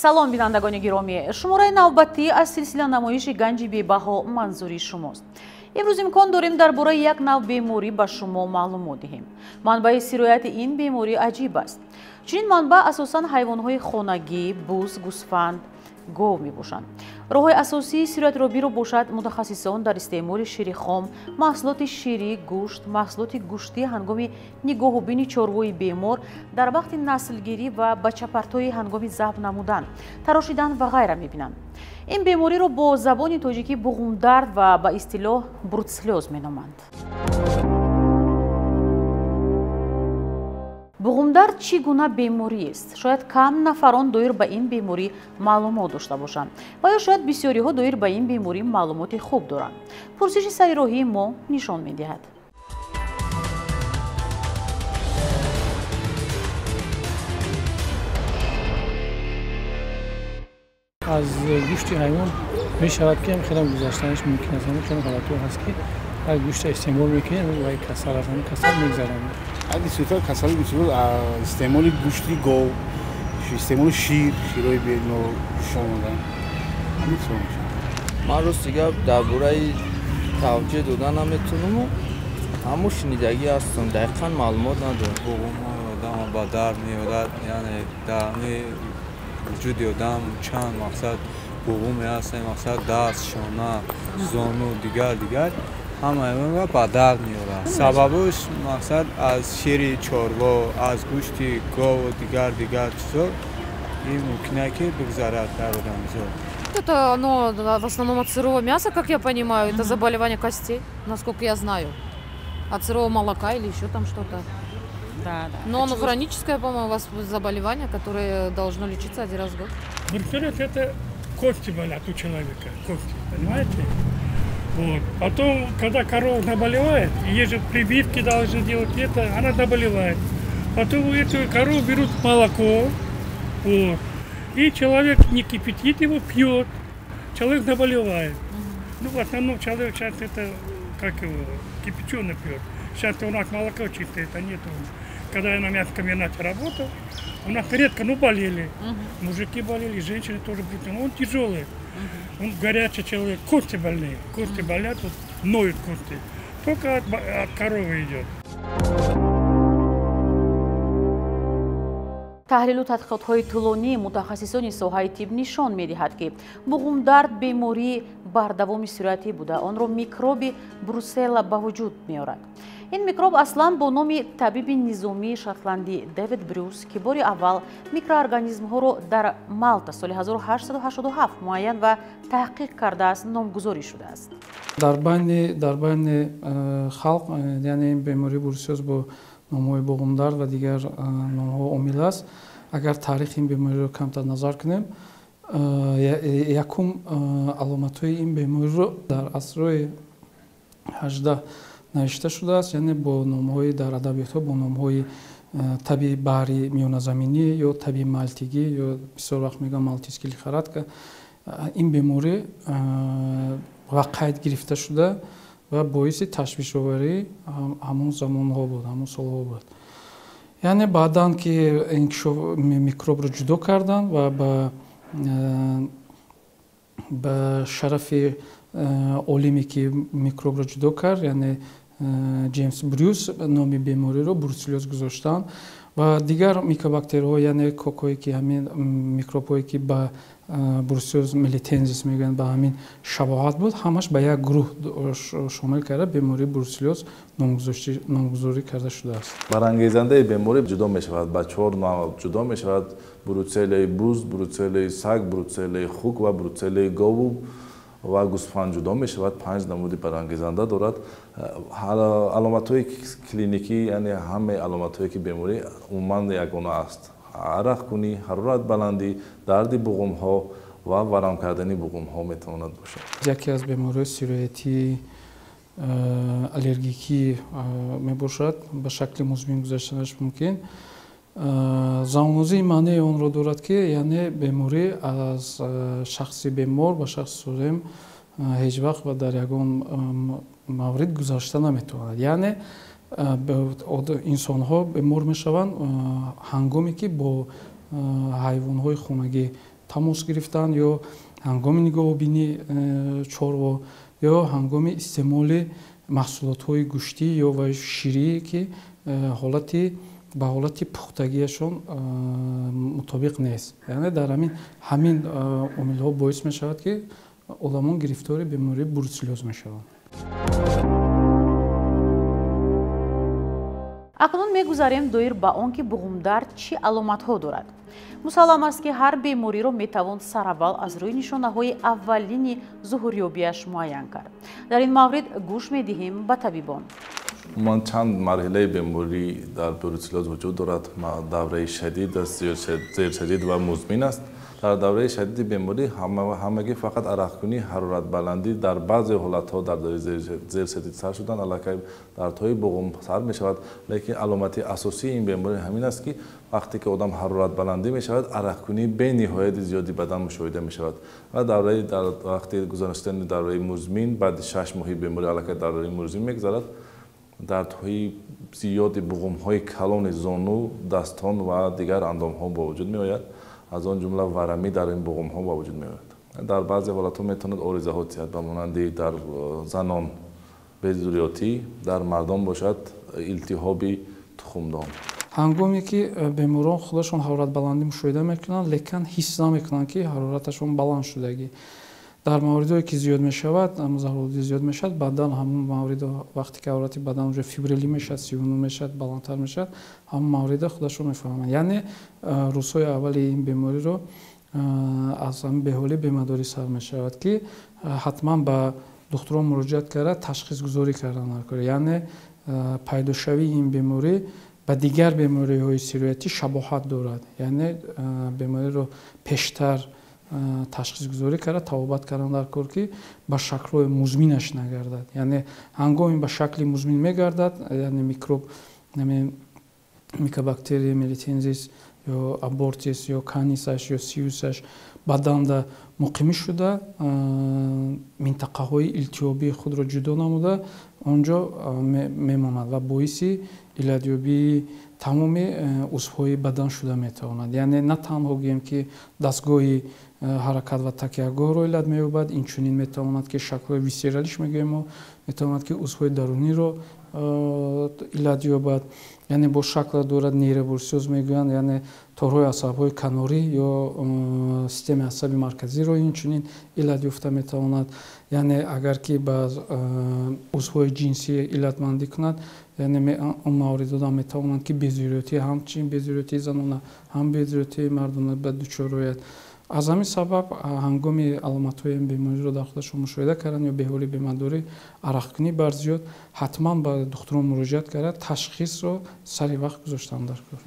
салом бинандагони гиромӣ, шумораи навбатӣ аз силсила намоиши ганҷи бебаҳо манзури шумост. имрӯз имкон дорем дар бораи як нав беморӣ ба шумо маълумот диҳем. манбаи сирояти ин беморӣ аҷиб аст. чунин манбаъ асосан ҳайвонҳои хонагӣ, буз, гӯсфанд, гов мебошанд. роҳҳои асосии сироятробиро бошад мутахассисон дар истеъмоли шири хом, маҳсулоти ширӣ, гӯшт, маҳсулоти гӯштӣ ҳангоми нигоҳубини чорвои бемор дар вақти наслгирӣ ва бачапартҳои ҳангоми забт намудан, тарошидан ва ғайра мебинанд. ин бемориро бо забони тоҷикӣ буғумдард ва ба истилоҳ брутслёз меноманд. буғумдард чӣ гуна бемориест? шояд кам нафарон доир ба ин беморӣ маълумот дошта бошанд ва ё шояд бисёриҳо доир ба ин беморӣ маълумоти хуб доранд. пурсиши сарироҳии мо нишон медиҳад. аз гӯшти ҳайвон мешавад ки хеле гузаштанаш мумкин аст. хеле ҳолатҳо ҳаст ки аз гӯшта истеъмол мекунем ва касал аз касал мегзаранд. اگه سوتر کسایی بسیار استعمال گوشتی گاو، استعمال شیرهای بیرون شامدن همین سوال میشه. من روز دیگه درباره توجیه دادن نمیتونم اما شنیدگی هستم دقیقا معلومات ندارم. بوم آدم با درد میاد، یعنی درمی وجود آدم چند مقصد بوم هست، مقصد دست، شانه، زانو دیگر همه اینا با درد میاره. سببش مقصد از شیر چاروا، از گوشت گاو و دیگر چیزا این ممکنه که بگذرد در организм. Это оно в основном от сырого мяса, как я понимаю, это заболевание костей, насколько я знаю. От сырого молока или еще там что-то. Да. Но оно хроническое, по-моему, у вас заболевание, которое должно лечиться один раз в год. Бруцеллез – это кости болят у человека, кости, понимаете? Вот. Потом, когда корова наболевает, ей же прививки должны делать, это, она заболевает. Потом эту корову берут молоко, вот. И человек не кипятит его, пьет. Человек заболевает. Ну, в основном человек сейчас это, как его, кипяченый пьет. Сейчас у нас молоко чистое, это нету. Когда я на мясокомбинате работал, у нас редко, болели. Мужики болели, женщины тоже были. Он тяжелый. Он горячий человек, кости больные, кости болят, вот, ноют кости. Только от коровы идет. таҳлилу тадқиқотҳои тӯлонии мутахассисони соҳаи тиб нишон медиҳад ки буғумдард бемории бардавоми сироятӣ буда онро микроби брусселла ба вуҷуд меорад. ин микроб аслан бо номи табиби низомии шотландӣ Дэвид Брюс ки бори аввал микроорганизмҳоро дар Малта соли 1887 муайян ва таҳқиқ кардааст номгузорӣ шудааст. дар байни халқ яъне ин бемории брусселлез бо номҳои буғумдард ва дигар номҳо омил аст. агар таърихи ин бемориро камтар назар кунем, якум аломатҳои ин бемориро дар асрҳои 18 навишта шудааст, яъне бо номҳои дар адабиётҳо бо номҳои таби баҳри миёназаминӣ ё таби малтигӣ ё бисёр вақт мегӯям малтийский лихорадка. ин беморӣ ва қайд гирифта шуда ва боиси ташвишоварии ҳамон замонҳо буд, ҳамон солҳо буд. яъне баъдан ки инкишоф микробро ҷудо карданд ва ба шарафи олиме ки микробро ҷудо кард, яъне Джеймс Брюс номи бемориро брутселлез гузоштанд ва дигар микробактериҳо, яъне кокое ки ҳамин микробҳое ки ба брусселлез мелитензис мегӯянд ба ҳамин шабоҳат буд, ҳамаш ба як гурӯҳ шомил карда бемории брутселлез номгузорӣ карда шудааст. барангезандаи беморӣ ҷудо мешавад, ба 4 навъ ҷудо мешавад: брутселлаи буз, брутселлаи саг, брутселлаи хук ва брутселлаи гову ва гӯсфанд ҷудо мешавад. 5 намуди барангезанда дорад. аломатҳои клиникӣ, яъне ҳамаи аломатҳое ки беморӣ умуман ягона аст: арақкунӣ, ҳароратбаландӣ, дарди буғумҳо ва варам кардани буғумҳо метавонад бошад. яке аз бемориҳои сироятии аллергикӣ мебошад, ба шакли музмин гузаштанаш мумкин. зоонозӣ маънои онро дорад ки яъне беморӣ аз шахси бемор ба шахси солим ҳеҷ вақт ва дар ягон маврид гузашта наметавонад. яъне инсонҳо бемор мешаванд ҳангоме ки бо ҳайвонҳои хонагӣ тамос гирифтан ё ҳангоми нигоҳубини чорво ё ҳангоми истеъмоли маҳсулотҳои гӯштӣ ё ва ширӣ ки ба ҳолати пухтагиашон мутобиқ нест. Яъне дар ҳамин омилҳо боис мешавад ки одамон гирифтори бемории бруцеллёз мешаванд. акнун мегузарем доир ба он ки буғумдард чӣ аломатҳо дорад. мусаллам аст ки ҳар бемориро метавон сараввал аз рӯи нишонаҳои аввалини зуҳурёбиаш муайян кард. дар ин маврид гӯш медиҳем ба табибон. умуман чанд марҳилаи беморӣ дар бруцеллёз вуҷуд дорад. давраи шадид аст, зершадид ва музмин аст. дар давраи шадиди беморӣ ҳамагӣ фақат арақкунӣ, ҳароратбаландӣ, дар баъзе ҳолатҳо дар давраи зершадид сар шудан аллакай дардҳои буғум сар мешавад. лекин аломати асосии ин беморӣ ҳамин аст ки вақте ки одам ҳароратбаландӣ мешавад, арақкунӣ бениҳояти зиёди бадан мушоҳида мешавад ва вақти гузароштани давраи музмин баъди 6 моҳи беморӣ аллакай давраи музмин мегзарад, дардҳои зиёди буғумҳои калони зону, дастон ва дигар андомҳо ба вуҷуд меояд. аз он ҷумла варамӣ дар ин буғумҳо ба вуҷуд меояд. дар баъзе ҳолатҳо метавонад оризаҳо зиёд ба монанди дар занон беззурётӣ, дар мардон бошад илтиҳоби тухмдон. ҳангоме ки беморон худашон ҳароратбаландӣ мушоҳида мекунанд, лекин ҳис намекунанд ки ҳарораташон баланд шудагӣ. дар мавридое ки зиёд мешавад, зарурӣ зиёд мешавад, баъдан ҳамон маврида вақте ки ҳарорати бадан уже фибрилӣ мешавад, 39 мешавад, баландтар мешавад, ҳамон маврида худашон мефаҳманд. яъне рӯзҳои аввали ин бемориро аз ҳамин беҳолӣ бемадорӣ сар мешавад ки ҳатман ба духтурон муроҷиат карда ташхисгузорӣ кардан дорад. яъне пайдошавии ин беморӣ ба дигар бемориҳои сироятӣ шабоҳат дорад. яъне бемориро пештар ташхисгузорӣ карда табобат кардан дар кор ки ба шаклҳои музминаш нагардад. яъне ҳангоми ба шакли музмин мегардад, яъне микроб микобактерия melitensis ё abortis ё canisаш ё siusаш баданда муқимӣ шуда минтақаҳои илтиёбии худро ҷудо намуда онҷо мемонад ва боиси илlatёбии тамоми узвҳои бадан шуда метавонад. яъне на танҳо гӯем ки дастгоҳи ҳаракат ва такягоҳро иллат меёбад, инчунин метавонад ки шаклҳои висералиш мегӯем мо метавонад ки узвҳои даруниро иллат ёбад. яъне бо шакла дорад нейробурсиёз мегӯянд, яъне торҳои асабҳои канорӣ ё системаи асаби марказиро инчунин иллат ёфта метавонад. яъне агар ки ба узвҳои ҷинсӣ иллатмандӣ кунад, яъне он мавридода метавонанд ки беззурётӣ, ҳамчунин беззурётии занона, ҳам беззурётии мардона ба дучор ояд. аз ҳамин сабаб ҳангоми аломатҳои ин бемориро дар худашон мушоҳида карданд ё беҳоли бемадорӣ, арақкунӣ барзиёд, ҳатман ба духтурон муроҷиат карда ташхисро сари вақт гузоштан дар кор.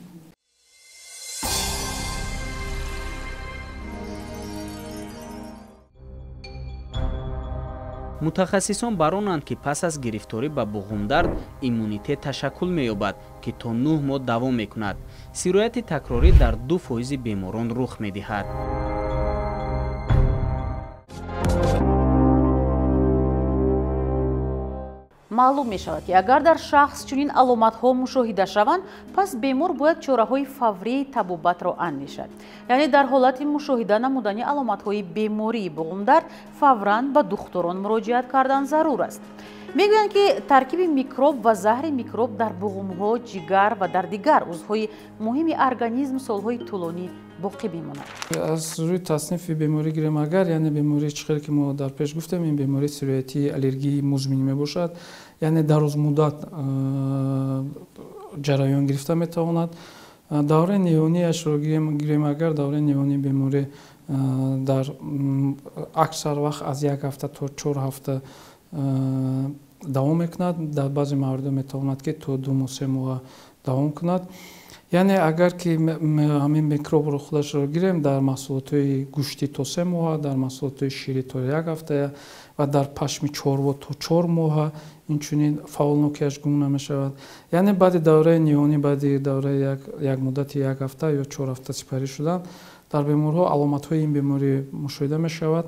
мутахассисон баронанд ки пас аз гирифторӣ ба буғумдард иммунитет ташаккул меёбад ки то 9 моҳ давом мекунад. сирояти такрорӣ дар 2% беморон рух медиҳад. маълум мешавад ки агар дар шахс чунин аломатҳо мушоҳида шаванд, пас бемор бояд чораҳои фаврии табобатро андешад. яъне дар ҳолати мушоҳида намудани аломатҳои бемории буғумдар фавран ба духтурон муроҷиат кардан зарур аст. мегӯянд ки таркиби микроб ва заҳри микроб дар буғумҳо, ҷигар ва дар дигар узвҳои муҳими организм солҳои тӯлонӣ боқӣ бимонад. аз рӯи таснифи беморӣ гирем, агар яъне бемории чӣ хеле ки мо дар пеш гуфтем, ин бемории сироятии аллергии музмин мебошад, яъне дарозмуддат ҷараён гирифта метавонад. давраи неҳониашро гирем, агар давраи неҳонии беморӣ дар аксар вақт аз 1 ҳафта то 4 ҳафта давом мекунад, дар баъзе маврида метавонад ки то 2 моҳ 3 моҳ давом кунад. яъне агар ки ҳамин микробро худашро гирем, дар маҳсулотҳои гӯшти то 3 моҳа, дар маҳсулотҳои ширӣ то 1 ҳафта ва дар пашми чорво то 4 моҳа инчунин фаъолнокиаш гум намешавад. яъне баъди давраи неҳонӣ, баъди давраи як муддати 1 ҳафта ё 4 ҳафта сипарӣ шудан, дар беморҳо аломатҳои ин беморӣ мушоҳида мешавад.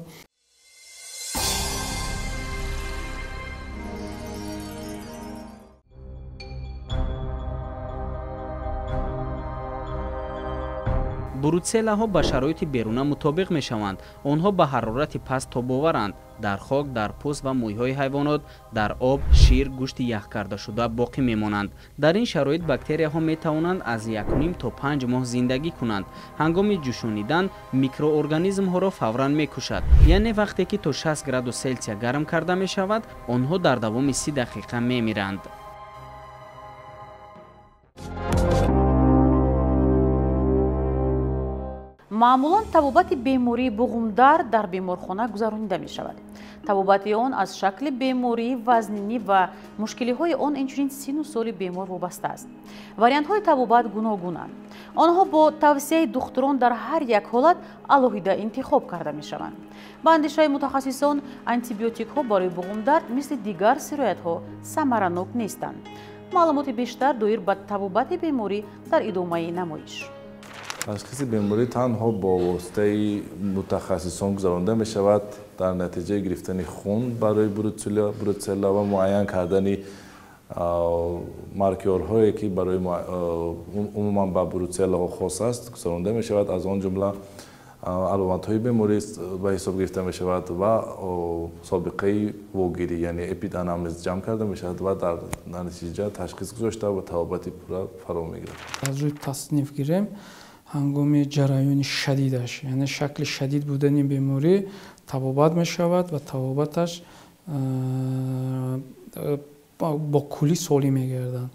брутселлаҳо ба шароити беруна мутобиқ мешаванд. онҳо ба ҳарорати паст тобоваранд. дар хок, дар пӯст ва мӯйҳои ҳайвонот, дар об, шир, гӯшти яхкардашуда боқӣ мемонанд. дар ин шароит бактерияҳо метавонанд аз 1.5 то 5 моҳ зиндагӣ кунанд. ҳангоми ҷӯшонидан микроорганизмҳоро фавран мекушад. яъне вақте ки то 60 градус селсия гарм карда мешавад, онҳо дар давоми 30 дақиқа мемиранд. маъмулан табобати бемории буғумдар дар беморхона гузаронида мешавад. табобати он аз шакли бемории вазнинӣ ва мушкилиҳои он инчунин сину соли бемор вобаста аст. вариантҳои табобат гуногунанд. онҳо бо тавсияи духтурон дар ҳар як ҳолат алоҳида интихоб карда мешаванд. ба андешаи мутахассисон, антибиотикҳо барои буғумдар мисли дигар сироятҳо самаранок нестанд. маълумоти бештар доир ба табобати беморӣ дар идомаи намоиш. ташхиси беморӣ танҳо бо воситаи мутахассисон гузаронида мешавад дар натиҷаи гирифтани хун барои брутселла ва муайян кардани маркёрҳое ки барои умуман ба брутселлаҳо хос аст гузаронида мешавад. аз он ҷумла аломатҳои беморӣ ба ҳисоб гирифта мешавад ва собиқаи вогирӣ яъне эпиданамнез ҷамъ карда мешавад ва дар натиҷа ташхис гузошта ва табобати пурра фаро мегирад. аз рӯи тасниф гирем ҳангоми ҷараёни шадидаш, яъне шакли шадид будани беморӣ табобат мешавад ва табобаташ бо куллӣ солим мегарданд.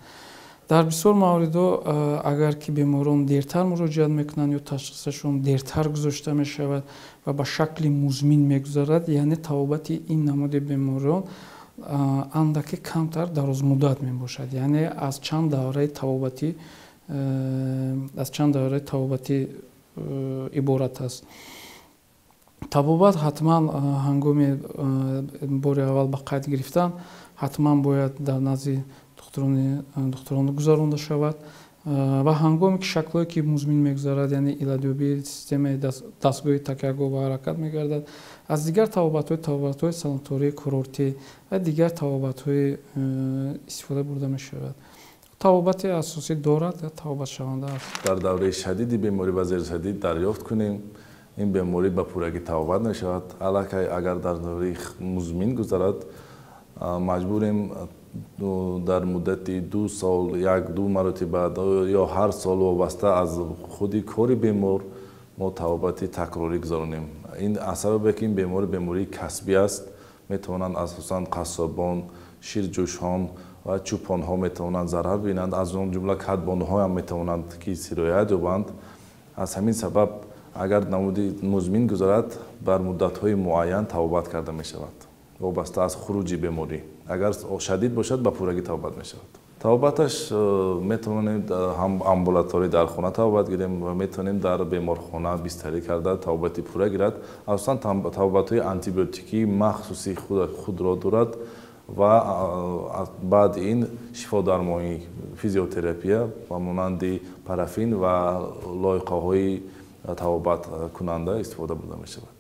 дар бисёр мавридҳо агар ки беморон дертар муроҷиат мекунанд ё ташхисашон дертар гузошта мешавад ва ба шакли музмин мегузарад, яъне табобати ин намуди беморон андаке камтар дарозмуддат мебошад, яъне аз чанд давраи табобатӣ иборат аст. табобат ҳатман ҳангоми бори аввал ба қайд гирифтан ҳатман бояд дар назди духтурон гузаронда шавад ва ҳангоме ки шаклое ки музмин мегузарад, яъне иладёбии системаи дастгоҳи такягӯ ба ҳаракат мегардад, аз дигар табобатҳои санатории курортӣ ва дигар табобатҳои истифода бурда мешавад. табобати асосӣ дорад ва табобатшаванда аст. дар давраи шадиди беморӣ ва зершадид дарёфт кунем, ин беморӣ ба пуррагӣ табобат мешавад. аллакай агар дар давраи музмин гузарад, маҷбурем дар муддати 2 сол 1-2 маротиба ё ҳар сол вобаста аз худи кори бемор мо табобати такрорӣ гузаронем. ин аз сабабе ки ин бемории касбӣ аст, метавонанд асосан қассобон, ширҷӯшҳон ва чӯпонҳо метавонанд зарар бинанд, аз он ҷумла кадбонҳо ҳам метавонанд ки сироят ёбанд. аз ҳамин сабаб агар намуди музмин гузарад, бар муддатҳои муайян табобат карда мешавад вобаста аз хуруҷи беморӣ. агар шадид бошад, ба пуррагӣ табобат мешавад. табобаташ метавонем амбулаторӣ дар хона табобат гирем ва метавонем дар беморхона бистарӣ карда табобати пурра гирад. асосан табобатҳои антибиотикии махсуси худро дорад ва баъди ин шифодармонӣ, физиотерапия ба монанди парафин ва лойқаҳои табобаткунанда истифода бурда мешавад.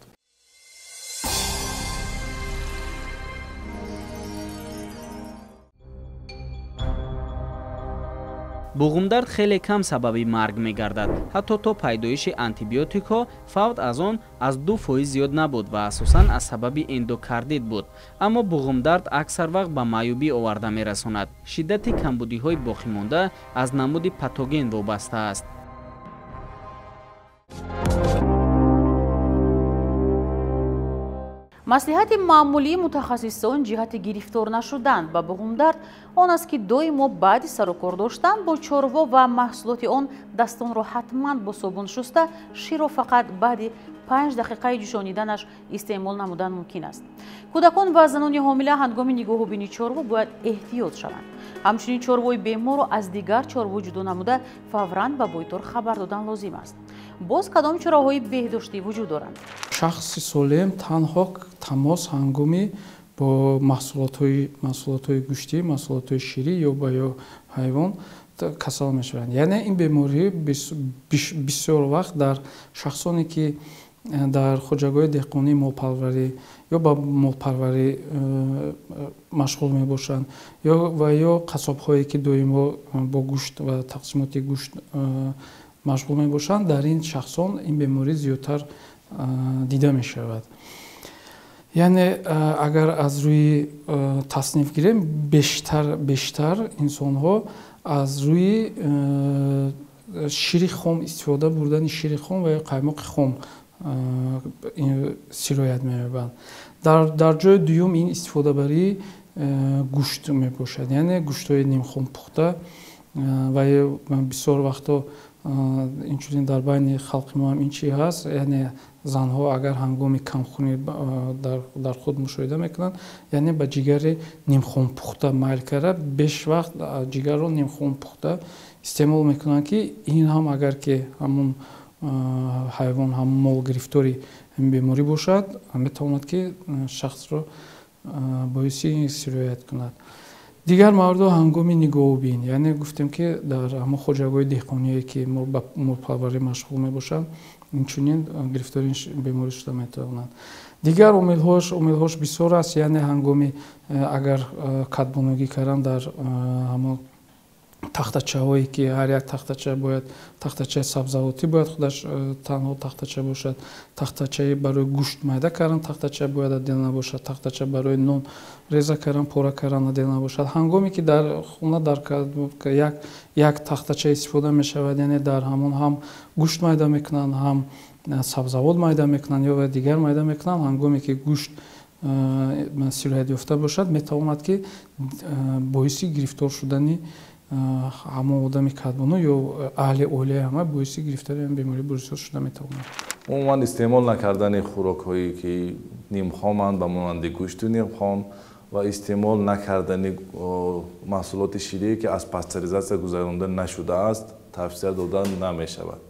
буғумдард хеле кам сабаби марг мегардад. ҳатто то пайдоиши антибиотикҳо фавт аз он аз 2% зиёд набуд ва асосан аз сабаби эндокардит буд. аммо буғумдард аксар вақт ба маъюбӣ оварда мерасонад. шиддати камбудиҳои боқимонда аз намуди патоген вобаста аст. маслиҳати маъмулии мутахассисон ҷиҳати гирифтор нашудан ба буғумдард он аст ки доимо баъди сарукор доштан бо чорво ва маҳсулоти он дастонро ҳатман бо собун шуста, ширро фақат баъди 5 дақиқаи ҷӯшониданаш истеъмол намудан мумкин аст. кӯдакон ва занони ҳомила ҳангоми нигоҳубини чорво бояд эҳтиёт шаванд. ҳамчунин чорвои беморро аз дигар чорво ҷудо намуда фавран ба бойтор хабар додан лозим аст. боз кадом чораҳои беҳдоштӣ вуҷуд доранд? шахси солим танҳо тамос ҳангоми бо маҳсулотҳои гӯштӣ, маҳсулотҳои ширӣ ё ба ё ҳайвон касал мешаванд. яъне ин беморӣ бисёр вақт дар шахсоне ки дар хоҷагоҳи деҳқонӣ молпарварӣ ё ба молпарварӣ машғул мебошанд ё қассобҳое ки доимо бо гӯшт ва тақсимоти гӯшт машғул мебошанд, дар ин шахсон ин беморӣ зиёдтар дида мешавад. яъне агар аз рӯи тасниф гирем, бештар инсонҳо аз рӯи шири хом истифода бурдани шири хом ва ё қаймоқи хом сироят меёбанд. дар ҷои дуюм ин истифодабарии гӯшт мебошад, яъне гӯштҳои нимхом пухта ва ё бисёр вақто инчунин дар байни халқи мо ҳам ин чи ҳаст, яъне занҳо агар ҳангоми камхунӣ дар худ мушоҳида мекунанд, яъне ба ҷигари нимхом пухта майл карда, беш вақт ҷигарро нимхом пухта истеъмол мекунанд, ки ин ҳам агар ки ҳамун ҳайвон, ҳамун мол гирифтори беморӣ бошад, метавонад ки шахсро боиси сироят кунад. дигар мавридо ҳангоми нигоҳубин, яъне гуфтем ки дар ҳамон хоҷагоҳи деҳқоние ки ба мурпарварӣ машғул мебошанд, инчунин гирифтори беморӣ шуда метавонанд. дигар умилҳош бисёр аст, яъне ҳангоми агар катбоногӣ кардан дар ҳамон тахтачаҳое ки ҳар як тахтача бояд, тахтачаи сабзавотӣ бояд худаш танҳо тахтача бошад, тахтачаи барои гӯшт майда кардан тахтача бояд отделна бошад, тахтача барои нон реза кардан, пора кардан отделна бошад. ҳангоме ки дар хона дар як тахтача истифода мешавад, яъне дар ҳамон ҳам гӯшт майда мекунанд, ҳам сабзавот майда мекунанд ё дигар майда мекунанд, ҳангоме ки гӯшт сироят ёфта бошад, метавонад ки боиси гирифтор шудани ҳамон одами катбоно ё аҳли оилаи ҳама боиси гирифтори бемории бурусиёз шуда метавонад. умуман истеъмол накардани хӯрокҳое ки нимхоманд ба монанди гӯшти нимхом ва истеъмол накардани маҳсулоти ширие ки аз пастеризатсия гузаронда нашудааст тавсия дода намешавад.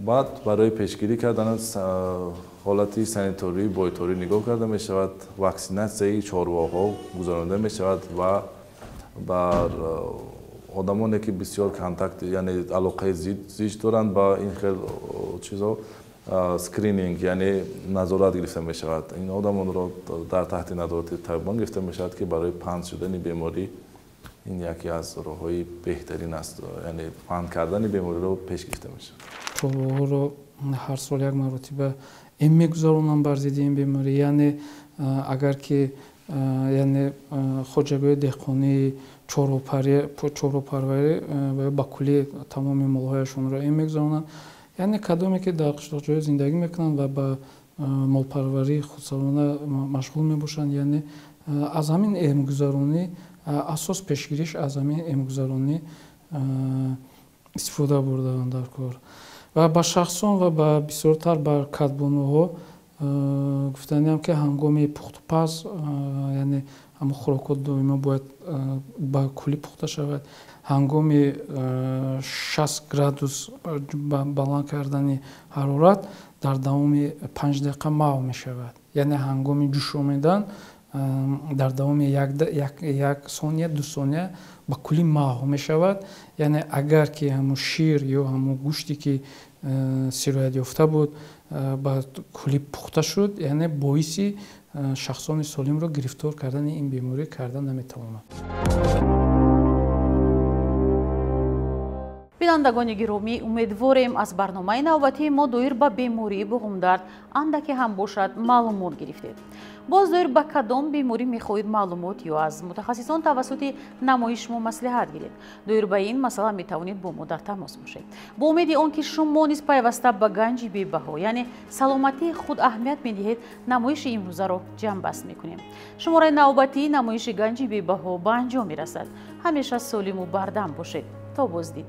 баъд барои пешгирӣ кардани ҳолати санитории бойторӣ нигоҳ карда мешавад, ваксинатсияи чорвоҳо гузаронида мешавад ва бар одамоне ки бисёр контакт, яъне алоқаи зич доранд ба ин хел чизо скрининг, яъне назорат гирифта мешавад. ин одамонро дар таҳти назорати табибон гирифта мешавад ки барои панд шудани беморӣ ин яке аз роҳҳои беҳтарин аст, яъне панд кардани бемориро пеш гирифта мешавад. чорвоҳоро ҳар сол як маротиба эм мегузаронанд бар зидди ин беморӣ, яъне агар ки яъне хоҷагоҳи деҳқонии чорвопарварӣ ва ба кулли тамоми молҳояшонро эм мегузаронанд, яъне кадоме ки дар қишлоқҷоҳо зиндагӣ мекунанд ва ба молпарварии худсарона машғул мебошанд, яъне аз ҳамин эмгузаронӣ асос пешгириш аз ҳамин эмгузаронӣ истифода бурдаанд дар кор. ва ба шахсон ва ба бисёртар ба катбоноҳо гуфтаниам ки ҳангоми пухтупаз, яъне ҳамон хӯрокҳо доимо бояд ба кулли пухта шавад. ҳангоми 60 градус баланд кардани ҳарорат дар давоми 5 дақиқа маҳв мешавад, яъне ҳангоми ҷӯш омадан дар давоми 1 сония 2 сония ба кулли маҳв мешавад. яъне агар ки ҳамон шир ё ҳамон гӯште ки сироят ёфта буд ба кулли пухта шуд, яъне боиси шахсони солимро гирифтор кардани ин беморӣ карда наметавонад. бинандагони гиромӣ, умедворем аз барномаи навбатии мо доир ба бемории буғумдард андаке ҳам бошад маълумот гирифтед. боз доир ба кадом беморӣ мехоҳед маълумот ё аз мутахассисон тавассути намоиш мо маслиҳат гиред. доир ба ин масъала метавонед бо мо дар тамос бошед. бо умеди он ки шумо низ пайваста ба ганҷи бебаҳо, яъне саломатии худ аҳамият медиҳед, намоиши имрӯзаро ҷамъбаст мекунем. шумораи навбатии намоиши ганҷи бебаҳо ба анҷом мерасад. ҳамеша солиму бардам бошед. то боздид.